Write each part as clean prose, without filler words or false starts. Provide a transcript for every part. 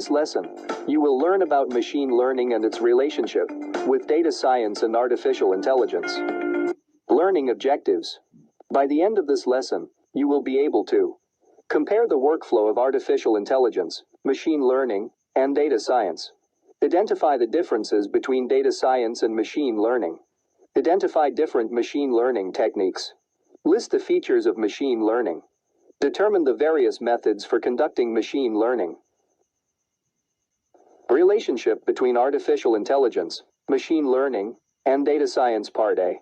this lesson, you will learn about machine learning and its relationship with data science and artificial intelligence. Learning objectives. By the end of this lesson, you will be able to compare the workflow of artificial intelligence, machine learning, and data science. Identify the differences between data science and machine learning. Identify different machine learning techniques. List the features of machine learning. Determine the various methods for conducting machine learning. Relationship between artificial intelligence, machine learning, and data science. Part A.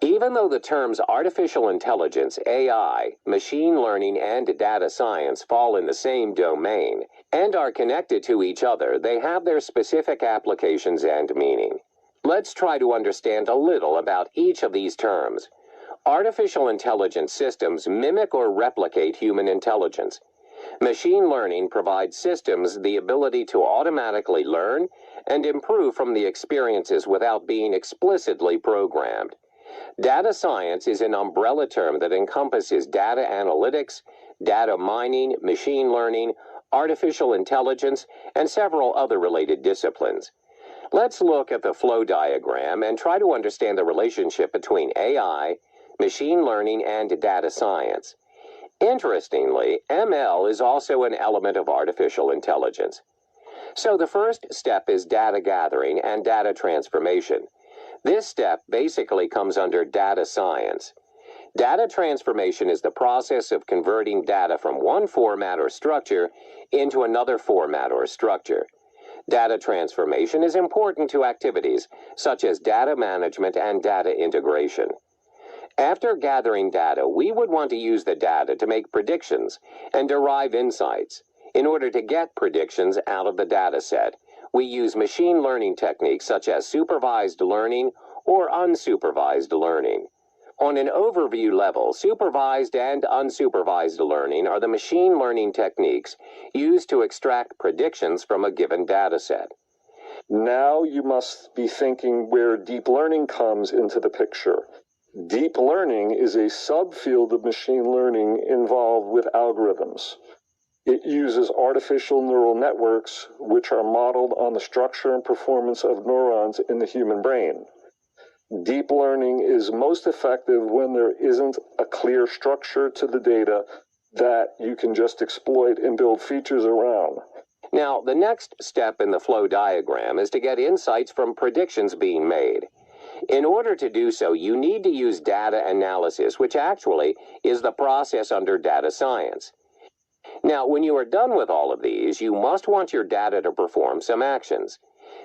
Even though the terms artificial intelligence, AI, machine learning, and data science fall in the same domain and are connected to each other, they have their specific applications and meaning. Let's try to understand a little about each of these terms. Artificial intelligence systems mimic or replicate human intelligence. Machine learning provides systems the ability to automatically learn and improve from the experiences without being explicitly programmed. Data science is an umbrella term that encompasses data analytics, data mining, machine learning, artificial intelligence, and several other related disciplines. Let's look at the flow diagram and try to understand the relationship between AI, machine learning, and data science. Interestingly, ML is also an element of artificial intelligence. So the first step is data gathering and data transformation. This step basically comes under data science. Data transformation is the process of converting data from one format or structure into another format or structure. Data transformation is important to activities such as data management and data integration. After gathering data, we would want to use the data to make predictions and derive insights. In order to get predictions out of the data set, we use machine learning techniques such as supervised learning or unsupervised learning. On an overview level, supervised and unsupervised learning are the machine learning techniques used to extract predictions from a given data set. Now you must be thinking where deep learning comes into the picture. Deep learning is a subfield of machine learning involved with algorithms. It uses artificial neural networks, which are modeled on the structure and performance of neurons in the human brain. Deep learning is most effective when there isn't a clear structure to the data that you can just exploit and build features around. Now, the next step in the flow diagram is to get insights from predictions being made. In order to do so, you need to use data analysis, which actually is the process under data science. Now, when you are done with all of these, you must want your data to perform some actions.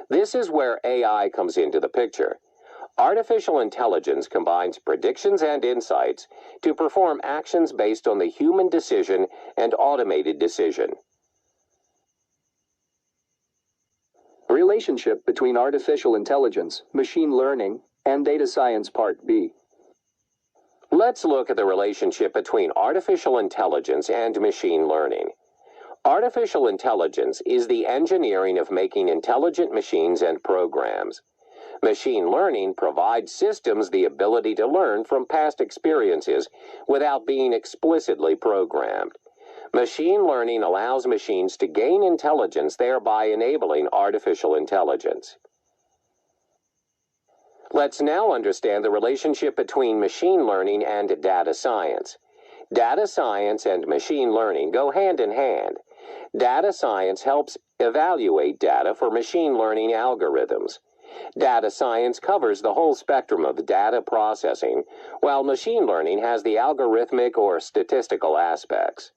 This is where AI comes into the picture. Artificial intelligence combines predictions and insights to perform actions based on the human decision and automated decision. Relationship between artificial intelligence, machine learning, and data science. Part B. Let's look at the relationship between artificial intelligence and machine learning. Artificial intelligence is the engineering of making intelligent machines and programs. Machine learning provides systems the ability to learn from past experiences without being explicitly programmed. Machine learning allows machines to gain intelligence, thereby enabling artificial intelligence. Let's now understand the relationship between machine learning and data science. Data science and machine learning go hand in hand. Data science helps evaluate data for machine learning algorithms. Data science covers the whole spectrum of data processing, while machine learning has the algorithmic or statistical aspects.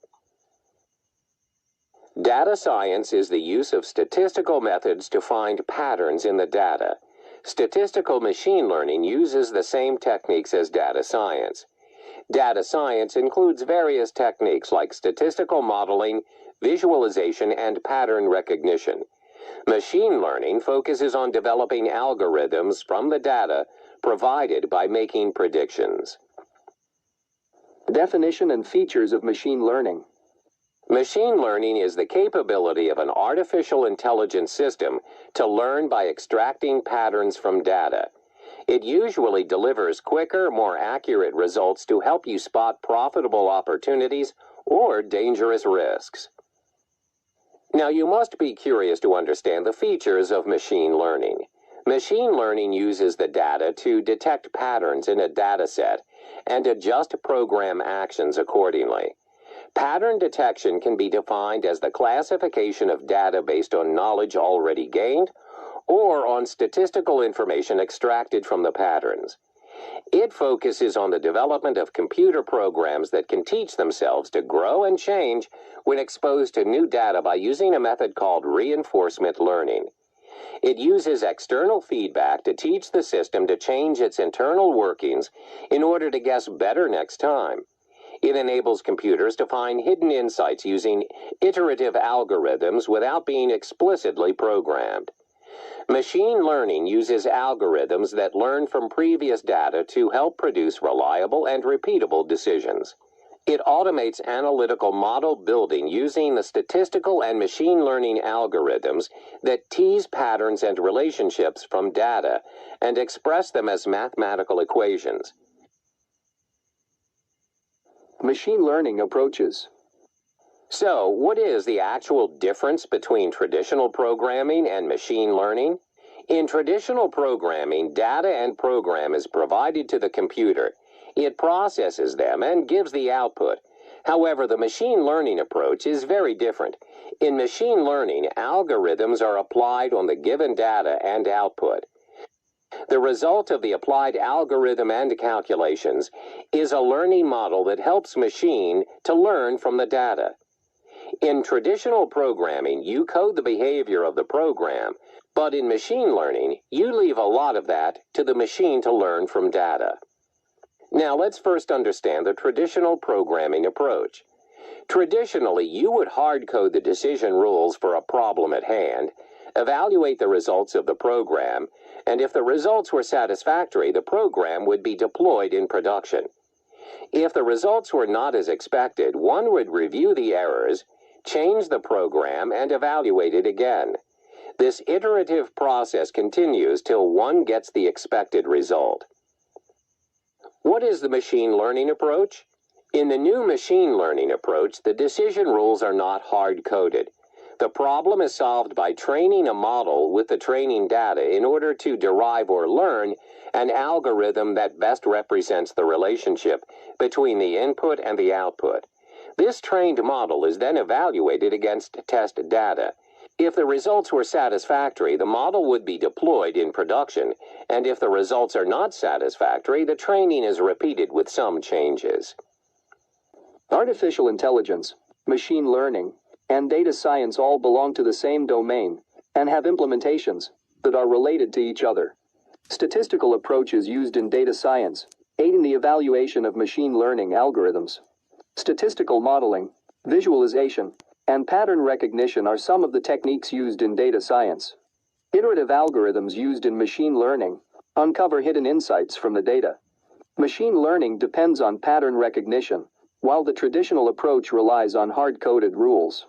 Data science is the use of statistical methods to find patterns in the data. Statistical machine learning uses the same techniques as data science. Data science includes various techniques like statistical modeling, visualization, and pattern recognition. Machine learning focuses on developing algorithms from the data provided by making predictions. Definition and features of machine learning. Machine learning is the capability of an artificial intelligence system to learn by extracting patterns from data. It usually delivers quicker, more accurate results to help you spot profitable opportunities or dangerous risks. Now, you must be curious to understand the features of machine learning. Machine learning uses the data to detect patterns in a data set and adjust program actions accordingly. Pattern detection can be defined as the classification of data based on knowledge already gained or on statistical information extracted from the patterns. It focuses on the development of computer programs that can teach themselves to grow and change when exposed to new data by using a method called reinforcement learning. It uses external feedback to teach the system to change its internal workings in order to guess better next time. It enables computers to find hidden insights using iterative algorithms without being explicitly programmed. Machine learning uses algorithms that learn from previous data to help produce reliable and repeatable decisions. It automates analytical model building using the statistical and machine learning algorithms that tease patterns and relationships from data and express them as mathematical equations. Machine learning approaches. So, what is the actual difference between traditional programming and machine learning? In traditional programming, data and program is provided to the computer. It processes them and gives the output. However, the machine learning approach is very different. In machine learning, algorithms are applied on the given data and output. The result of the applied algorithm and calculations is a learning model that helps machine to learn from the data. In traditional programming, you code the behavior of the program, but in machine learning, you leave a lot of that to the machine to learn from data. Now, let's first understand the traditional programming approach. Traditionally, you would hard-code the decision rules for a problem at hand, evaluate the results of the program, and if the results were satisfactory, the program would be deployed in production. If the results were not as expected, one would review the errors, change the program, and evaluate it again. This iterative process continues till one gets the expected result. What is the machine learning approach? In the new machine learning approach, the decision rules are not hard-coded. The problem is solved by training a model with the training data in order to derive or learn an algorithm that best represents the relationship between the input and the output. This trained model is then evaluated against test data. If the results were satisfactory, the model would be deployed in production, and if the results are not satisfactory, the training is repeated with some changes. Artificial intelligence, machine learning, and data science all belong to the same domain and have implementations that are related to each other. Statistical approaches used in data science aid in the evaluation of machine learning algorithms. Statistical modeling, visualization, and pattern recognition are some of the techniques used in data science. Iterative algorithms used in machine learning uncover hidden insights from the data. Machine learning depends on pattern recognition, while the traditional approach relies on hard-coded rules.